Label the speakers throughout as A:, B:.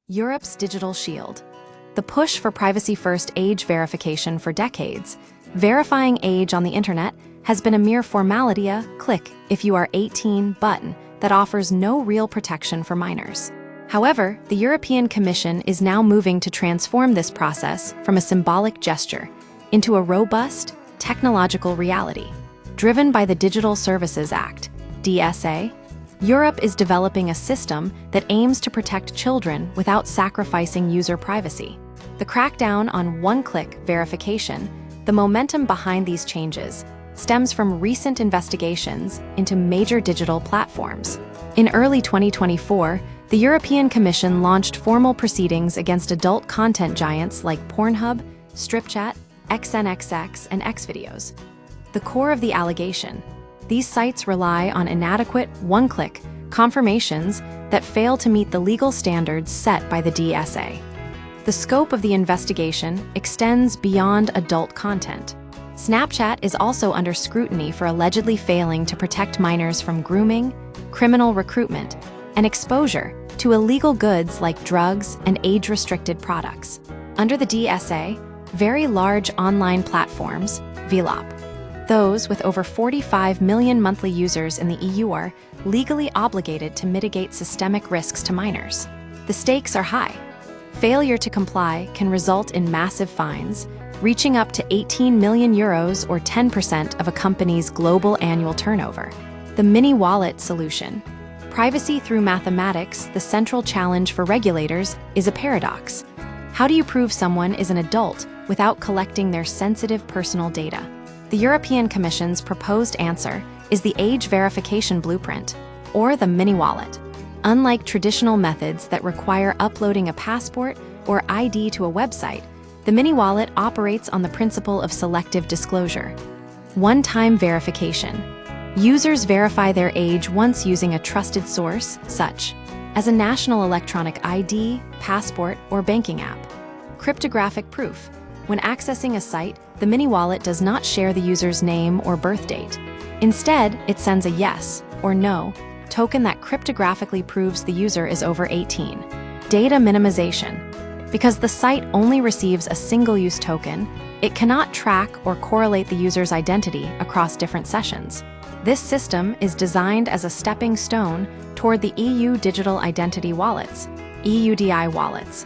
A: Europe's digital shield. The push for privacy-first age verification for decades. Verifying age on the internet has been a mere formality, a click if you are 18 button that offers no real protection for minors. However, the European Commission is now moving to transform this process from a symbolic gesture into a robust, technological reality. Driven by the Digital Services Act, DSA, Europe is developing a system that aims to protect children without sacrificing user privacy. The crackdown on one-click verification, the momentum behind these changes, stems from recent investigations into major digital platforms. In early 2024, the European Commission launched formal proceedings against adult content giants like Pornhub, StripChat, XNXX, and Xvideos. The core of the allegation: these sites rely on inadequate, one-click confirmations that fail to meet the legal standards set by the DSA. The scope of the investigation extends beyond adult content. Snapchat is also under scrutiny for allegedly failing to protect minors from grooming, criminal recruitment, and exposure to illegal goods like drugs and age-restricted products. Under the DSA, very large online platforms, VLOP, those with over 45 million monthly users in the EU are legally obligated to mitigate systemic risks to minors. The stakes are high. Failure to comply can result in massive fines, reaching up to 18 million euros or 10% of a company's global annual turnover. The mini wallet solution. Privacy through mathematics, the central challenge for regulators, is a paradox. How do you prove someone is an adult without collecting their sensitive personal data? The European Commission's proposed answer is the age verification blueprint, or the mini wallet. Unlike traditional methods that require uploading a passport or ID to a website, the mini wallet operates on the principle of selective disclosure. One-time verification. Users verify their age once using a trusted source, such as a national electronic ID, passport, or banking app. Cryptographic proof. When accessing a site, the mini wallet does not share the user's name or birth date. Instead, it sends a yes or no token that cryptographically proves the user is over 18. Data minimization. Because the site only receives a single-use token, it cannot track or correlate the user's identity across different sessions. This system is designed as a stepping stone toward the EU Digital Identity Wallets, EUDI wallets,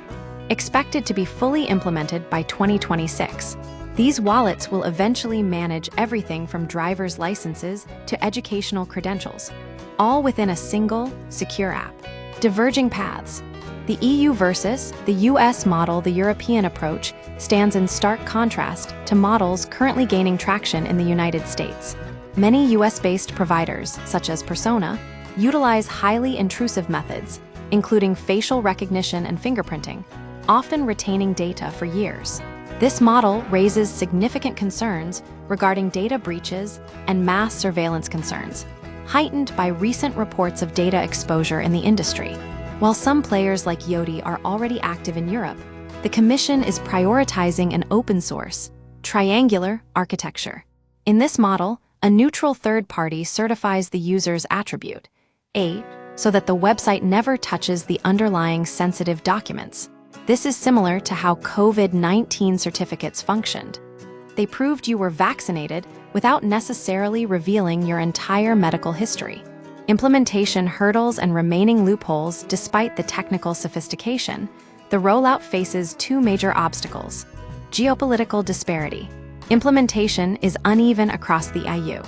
A: expected to be fully implemented by 2026. These wallets will eventually manage everything from driver's licenses to educational credentials, all within a single, secure app. Diverging paths. The EU versus the US model. The European approach stands in stark contrast to models currently gaining traction in the United States. Many US-based providers, such as Persona, utilize highly intrusive methods, including facial recognition and fingerprinting, often retaining data for years. This model raises significant concerns regarding data breaches and mass surveillance concerns, heightened by recent reports of data exposure in the industry. While some players like Yoti are already active in Europe, the Commission is prioritizing an open-source, triangular architecture. In this model, a neutral third party certifies the user's attribute, age, so that the website never touches the underlying sensitive documents. This is similar to how COVID-19 certificates functioned. They proved you were vaccinated without necessarily revealing your entire medical history. Implementation hurdles and remaining loopholes. Despite the technical sophistication, the rollout faces two major obstacles. Geopolitical disparity. Implementation is uneven across the EU.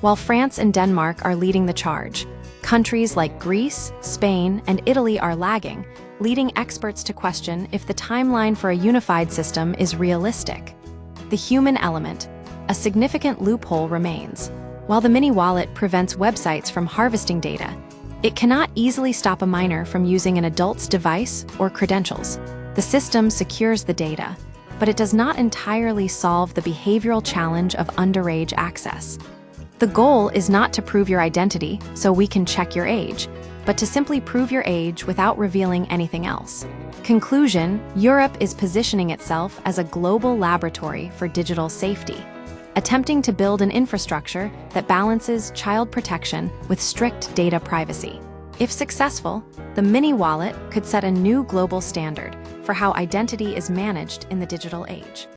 A: While France and Denmark are leading the charge, countries like Greece, Spain, and Italy are lagging, leading experts to question if the timeline for a unified system is realistic. The human element. A significant loophole remains. While the mini wallet prevents websites from harvesting data, it cannot easily stop a minor from using an adult's device or credentials. The system secures the data, but it does not entirely solve the behavioral challenge of underage access. The goal is not to prove your identity so we can check your age, but to simply prove your age without revealing anything else. Conclusion: Europe is positioning itself as a global laboratory for digital safety, attempting to build an infrastructure that balances child protection with strict data privacy. If successful, the mini wallet could set a new global standard for how identity is managed in the digital age.